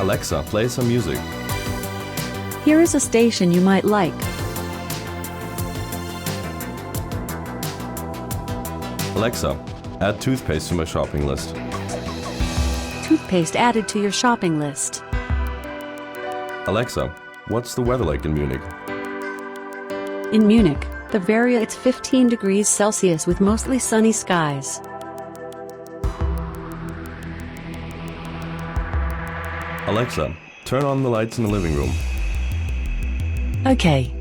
Alexa, play some music. Here is a station you might like. Alexa, add toothpaste to my shopping list. Toothpaste added to your shopping list. Alexa, what's the weather like in Munich? In Munich, the Bavaria, it's 15 degrees Celsius with mostly sunny skies. Alexa, turn on the lights in the living room. Okay.